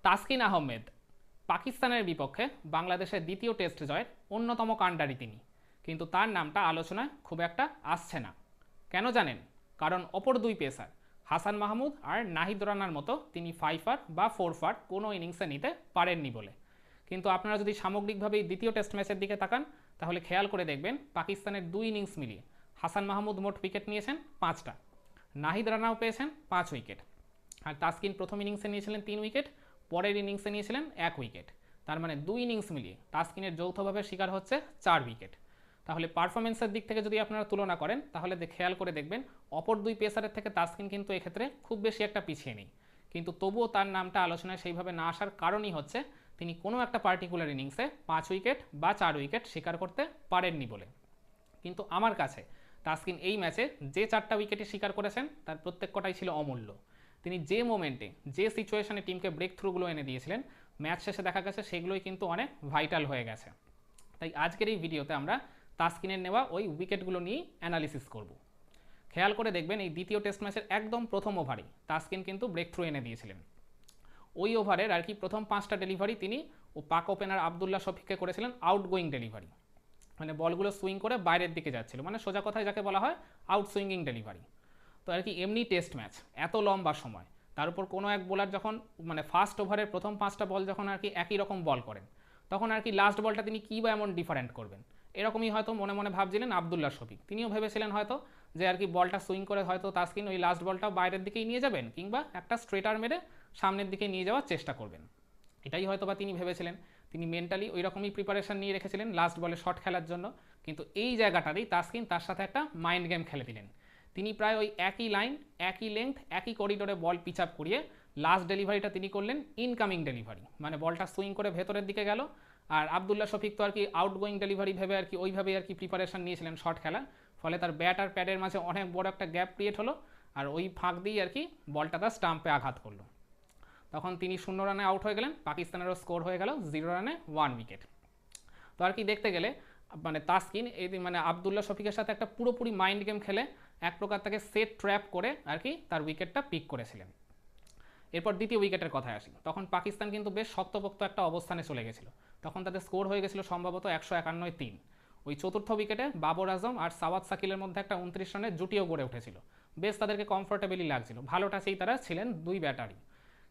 তাসকিন আহমেদ পাকিস্তানের বিপক্ষে বাংলাদেশের দ্বিতীয় টেস্ট জয়ের অন্যতম কাণ্ডারি তিনি, কিন্তু তার নামটা আলোচনায় খুব একটা আসছে না। কেন জানেন? কারণ অপর দুই পেসার হাসান মাহমুদ আর নাহিদ রানার মতো তিনি 5 বা 4 কোনো ইনিংসে নিতে পারেননি বলে। কিন্তু আপনারা যদি সামগ্রিকভাবে দ্বিতীয় টেস্ট ম্যাচের দিকে তাকান তাহলে খেয়াল করে দেখবেন পাকিস্তানের 2 ইনিংস মিলিয়ে হাসান মাহমুদ মোট উইকেট নিয়েছেন 5টা, নাহিদ রানাও পেয়েছেন 5 উইকেট, আর তাসকিন প্রথম ইনিংসে নিয়েছিলেন 3 উইকেট, পরের ইনিংসে নিয়েছিলেন 1 উইকেট। তার মানে 2 ইনিংস মিলিয়ে তাসকিনের যৌথভাবে শিকার হচ্ছে 4 উইকেট। তাহলে পারফরমেন্সের দিক থেকে যদি আপনারা তুলনা করেন তাহলে খেয়াল করে দেখবেন অপর দুই পেসারের থেকে তাসকিন কিন্তু এক্ষেত্রে খুব বেশি একটা পিছিয়ে নেই। কিন্তু তবুও তার নামটা আলোচনায় সেইভাবে না আসার কারণই হচ্ছে তিনি কোনো একটা পার্টিকুলার ইনিংসে 5 উইকেট বা 4 উইকেট শিকার করতে পারেননি বলে। কিন্তু আমার কাছে তাসকিন এই ম্যাচে যে 4টা উইকেটই শিকার করেছেন তার প্রত্যেকটাই ছিল অমূল্য। তিনি যে মোমেন্টে যে সিচুয়েশনে টিমকে ব্রেক থ্রুগুলো এনে দিয়েছিলেন ম্যাচ শেষে দেখা গেছে সেগুলোই কিন্তু অনেক ভাইটাল হয়ে গেছে। তাই আজকের এই ভিডিওতে আমরা তাসকিনের নেওয়া ওই উইকেটগুলো নিয়ে অ্যানালিসিস করব। খেয়াল করে দেখবেন এই দ্বিতীয় টেস্ট ম্যাচের একদম প্রথম ওভারেই তাসকিন কিন্তু ব্রেক থ্রু এনে দিয়েছিলেন। ওই ওভারের আর কি প্রথম 5টা ডেলিভারি তিনি ও পাক ওপেনার আবদুল্লাহ শফিককে করেছিলেন আউটগোয়িং ডেলিভারি, মানে বলগুলো সুইং করে বাইরের দিকে যাচ্ছিল, মানে সোজা কথায় যাকে বলা হয় আউট সুইঙ্গিং ডেলিভারি। তো আর কি এমনি টেস্ট ম্যাচ এত লম্বা সময়, তার উপর কোনো এক বোলার যখন মানে ফার্স্ট ওভারের প্রথম 5টা বল যখন আর কি একই রকম বল করেন তখন আর কি লাস্ট বলটা তিনি কী বা এমন ডিফারেন্ট করবেন, এরকমই হয়তো মনে মনে ভাবছিলেন আবদুল্লাহ শফিক। তিনিও ভেবেছিলেন হয়তো যে আর কি বলটা সুইং করে হয়তো তাসকিন ওই লাস্ট বলটাও বাইরের দিকেই নিয়ে যাবেন কিংবা একটা স্ট্রেটার মেরে সামনের দিকে নিয়ে যাওয়ার চেষ্টা করবেন, এটাই হয়তো বা তিনি ভেবেছিলেন। তিনি মেন্টালি ওই রকমই প্রিপারেশন নিয়ে রেখেছিলেন লাস্ট বলে শট খেলার জন্য। কিন্তু এই জায়গাটাতেই তাসকিন তার সাথে একটা মাইন্ড গেম খেলে দিলেন। তিনি প্রায় ওই একই লাইন, একই লেংথ, একই করিডোরে বল পিচ আপ করিয়ে লাস্ট ডেলিভারিটা তিনি করলেন ইনকামিং ডেলিভারি, মানে বলটা সুইং করে ভেতরের দিকে গেল। আর আবদুল্লাহ শফিক তো আর কি আউটগোয়িং ডেলিভারি ভেবে আর কি ওইভাবেই আর কি প্রিপারেশন নিয়েছিলেন শট খেলার, ফলে তার ব্যাট আর প্যাডের মাঝে অনেক বড় একটা গ্যাপ ক্রিয়েট হলো, আর ওই ফাঁক দিয়েই আর কি বলটা তার স্টাম্পে আঘাত করলো। তখন তিনি 0 রানে আউট হয়ে গেলেন, পাকিস্তানেরও স্কোর হয়ে গেল 0 রানে 1 উইকেট। তো আর কি দেখতে গেলে মানে তাসকিন এই মানে আবদুল্লাহ শফিকের সাথে একটা পুরোপুরি মাইন্ড গেম খেলে এক প্রকার তাকে সেট ট্র্যাপ করে আর কি তার উইকেটটা পিক করেছিলেন। এরপর দ্বিতীয় উইকেটের কথায় আসি, তখন পাকিস্তান কিন্তু বেশ শক্তপোক্ত একটা অবস্থানে চলে গেছিল। তখন তাদের স্কোর হয়ে গেছিল সম্ভবত 151-3। ওই চতুর্থ উইকেটে বাবর আজম আর সাওয়াদ সাকিলের মধ্যে একটা 29 রানের জুটিও গড়ে উঠেছিল, বেশ তাদেরকে কমফোর্টেবলি লাগছিল, ভালো টাচেই তারা ছিলেন দুই ব্যাটারি।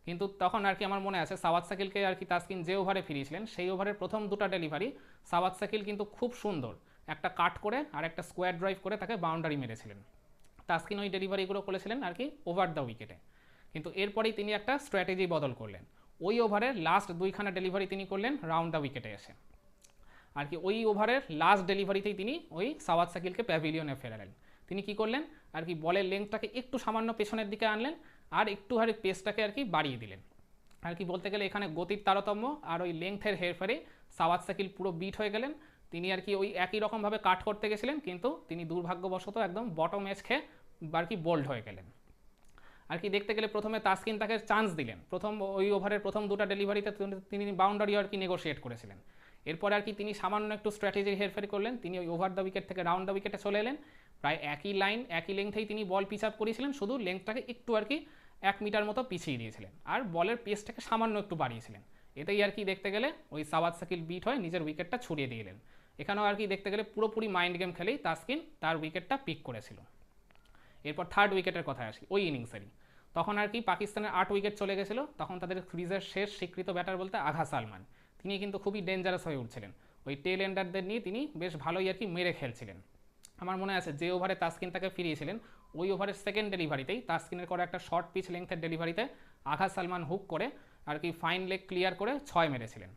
কিন্তু তখন আর কি আমার মনে আছে সাওয়াদ সাকিলকে আর কি তাসকিন যে ওভারে ফিরিয়েছিলেন সেই ওভারের প্রথম 2টা ডেলিভারি সাওয়াদ সাকিল কিন্তু খুব সুন্দর একটা কাট করে আর একটা স্কোয়ার ড্রাইভ করে তাকে বাউন্ডারি মেরেছিলেন। তাসকিন ওই ডেলিভারিগুলো করেছিলেন আর কি ওভার দ্য উইকেটে। কিন্তু এরপরেই তিনি একটা স্ট্র্যাটেজি বদল করলেন, ওই ওভারের লাস্ট 2খানা ডেলিভারি তিনি করলেন রাউন্ড দ্য উইকেটে এসে। আর কি ওই ওভারের লাস্ট ডেলিভারিতেই তিনি ওই সাওয়াদ সাকিলকে প্যাভিলিয়নে ফেরালেন। তিনি কি করলেন আর কি বলের লেংথটাকে একটু সামান্য পেছনের দিকে আনলেন আর একটু হারে পেসটাকে আর কি বাড়িয়ে দিলেন। আর কি বলতে গেলে এখানে গতির তারতম্য আর ওই লেংথের হেরফেরে সাওয়াদ সাকিল পুরো বিট হয়ে গেলেন। তিনি আর কি ওই একই রকমভাবে কাট করতে গেছিলেন কিন্তু তিনি দুর্ভাগ্যবশত একদম বটম এজ খেয়ে আর কি বোল্ড হয়ে গেলেন। আর কি দেখতে গেলে প্রথমে তাসকিন তাকে চান্স দিলেন, প্রথম ওই ওভারের প্রথম 2টা ডেলিভারিতে তিনি বাউন্ডারিও আর কি নেগোশিয়েট করেছিলেন। এরপর আর কি তিনি সামান্য একটু স্ট্র্যাটেজির হেরফের করলেন, তিনি ওই ওভার দ্য উইকেট থেকে রাউন্ড দ্য উইকেটে চলে এলেন। প্রায় একই লাইন একই লেংথেই তিনি বল পিচ আপ করিয়েছিলেন, শুধু লেংথটাকে একটু আর কি 1 মিটার মতো পিছিয়ে দিয়েছিলেন আর বলের পেসটাকে সামান্য একটু বাড়িয়েছিলেন। এতেই আর কি দেখতে গেলে ওই সাওয়াদ সাকিল বিট হয়ে নিজের উইকেটটা ছড়িয়ে দিলেন। এখানেও আর কি দেখতে গেলে পুরোপুরি মাইন্ড গেম খেলেই তাসকিন তার উইকেটটা পিক করেছিল। এরপর থার্ড উইকেটের কথায় আসি, ওই ইনিংসেরই তখন আর কি পাকিস্তানের 8 উইকেট চলে গেছিলো। তখন তাদের ক্রিজের শেষ স্বীকৃত ব্যাটার বলতে আগা সালমান, তিনি কিন্তু খুবই ডেঞ্জারাস হয়ে উঠছিলেন। ওই টেল এন্ডারদের নিয়ে তিনি বেশ ভালোই আর কি মেরে খেলছিলেন। আমার মনে আছে যে ওভারে তাসকিন তাকে ফিরিয়েছিলেন ওই ওভারের সেকেন্ড ডেলিভারিতেই তাসকিনের করে একটা শর্ট পিচ লেংথের ডেলিভারিতে আগা সালমান হুক করে আর কি ফাইন লেগ ক্লিয়ার করে 6 মেরেছিলেন।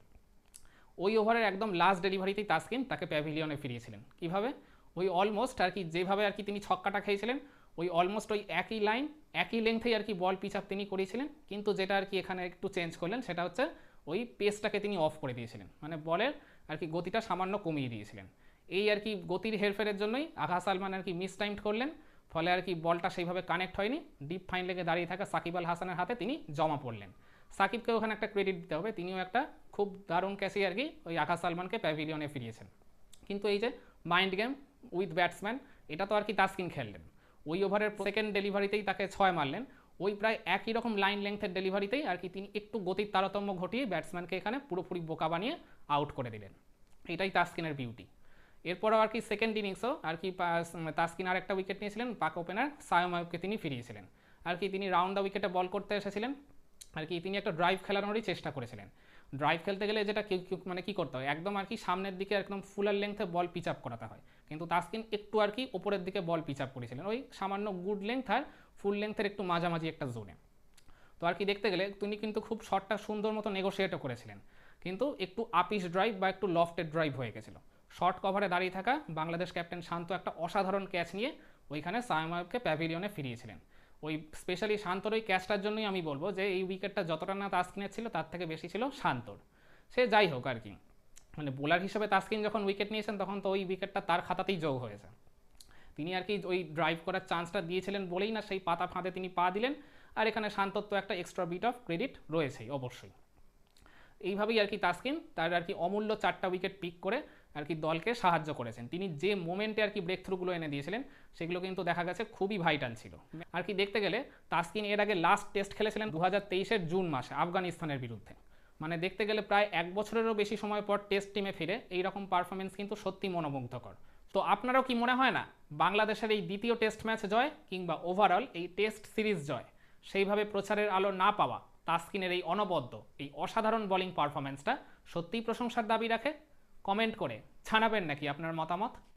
ওই ওভারের একদম লাস্ট ডেলিভারিতেই তাসকিন তাকে প্যাভিলিয়নে ফিরিয়েছিলেন। কীভাবে? ওই অলমোস্ট আর কি যেভাবে আর কি তিনি ছক্কাটা খেয়েছিলেন ওই অলমোস্ট ওই একই লাইন একই লেংথেই আর কি বল পিচ আপ তিনি করেছিলেন, কিন্তু যেটা আর কি এখানে একটু চেঞ্জ করলেন সেটা হচ্ছে ওই পেসটাকে তিনি অফ করে দিয়েছিলেন, মানে বলের আর কি গতিটা সামান্য কমিয়ে দিয়েছিলেন। এই আর কি গতির হেরফেরের জন্যই আগা সালমান আর কি মিস টাইমড করলেন, ফলে আর কি বলটা সেইভাবে কানেক্ট হয়নি। ডিপ ফাইন লেগে দাঁড়িয়ে থাকা সাকিব আল হাসানের হাতে তিনি জমা পড়লেন। সাকিবকে ওখানে একটা ক্রেডিট দিতে হবে, তিনিও একটা খুব দারুণ ক্যাচই আর কি ওই আগা সালমানকে প্যাভিলিয়নে ফিরিয়েছেন। কিন্তু এই যে মাইন্ড গেম উইথ ব্যাটসম্যান, এটা তো আর কি তাসকিন খেললেন। ওই ওভারের সেকেন্ড ডেলিভারিতেই তাকে 6 মারলেন। ওই প্রায় একই রকম লাইন লেংথের ডেলিভারিতেই আর কি তিনি একটু গতির তারতম্য ঘটিয়ে ব্যাটসম্যানকে এখানে পুরোপুরি বোকা বানিয়ে আউট করে দিলেন। এটাই তাসকিনের বিউটি। এরপরও আর কি সেকেন্ড ইনিংসও আর কি তাসকিন আর একটা উইকেট নিয়েছিলেন, পাক ওপেনার সায়ম আয়ুবকে তিনি ফিরিয়েছিলেন। আর কি তিনি রাউন্ড দ্য উইকেটে বল করতে এসেছিলেন, আর কি তিনি একটা ড্রাইভ খেলানোরই চেষ্টা করেছিলেন। ড্রাইভ খেলতে গেলে যেটা মানে কী করতে হয়, একদম আর কি সামনের দিকে একদম ফুলার লেংথে বল পিচ আপ করাতে হয়, কিন্তু তাসকিন একটু আর কি ওপরের দিকে বল পিচ আপ করেছিলেন, ওই সামান্য গুড লেংথ আর ফুল লেংথের একটু মাঝামাঝি একটা জোনে। তো আর কি দেখতে গেলে তিনি কিন্তু খুব শটটা সুন্দর মতো নেগোশিয়েটও করেছিলেন, কিন্তু একটু আপিস ড্রাইভ বা একটু লফটেড ড্রাইভ হয়ে গেছিলো। শর্ট কভারে দাঁড়িয়ে থাকা বাংলাদেশ ক্যাপ্টেন শান্ত একটা অসাধারণ ক্যাচ নিয়ে ওইখানে সায়ম আয়ুবকে প্যাভিলিয়নে ফিরিয়েছিলেন। ওই স্পেশালি শান্তর ওই ক্যাচটার জন্যই আমি বলবো যে এই উইকেটটা যতটা না তাসকিনের ছিল তার থেকে বেশি ছিল শান্তর। সে যাই হোক আর কি, মানে বোলার হিসেবে তাসকিন যখন উইকেট নিয়েছেন তখন তো ওই উইকেটটা তার খাতাতেই যোগ হয়েছে। তিনি আর কি ওই ড্রাইভ করার চান্সটা দিয়েছিলেন বলেই না সেই পাতা ফাঁদে তিনি পা দিলেন, আর এখানে শান্তর তো একটা এক্সট্রা বিট অফ ক্রেডিট রয়েছেই অবশ্যই। এইভাবেই আর কি তাসকিন তার আর কি অমূল্য 4টা উইকেট পিক করে আর কি দলকে সাহায্য করেছেন। তিনি যে মোমেন্টে আর কি ব্রেক থ্রুগুলো এনে দিয়েছিলেন সেগুলো কিন্তু দেখা গেছে খুবই ভাইটাল ছিল। আর কি দেখতে গেলে তাসকিন এর আগে লাস্ট টেস্ট খেলেছিলেন 2023-এর জুন মাসে আফগানিস্তানের বিরুদ্ধে। মানে দেখতে গেলে প্রায় 1 বছরেরও বেশি সময় পর টেস্ট টিমে ফিরে এইরকম পারফরমেন্স কিন্তু সত্যি মনোমুগ্ধকর। তো আপনারও কি মনে হয় না বাংলাদেশের এই দ্বিতীয় টেস্ট ম্যাচ জয় কিংবা ওভারঅল এই টেস্ট সিরিজ জয় সেইভাবে প্রচারের আলো না পাওয়া তাসকিনের এই অনবদ্য এই অসাধারণ বোলিং পারফরমেন্সটা সত্যিই প্রশংসার দাবি রাখে? কমেন্ট করে জানাবেন নাকি আপনার মতামত?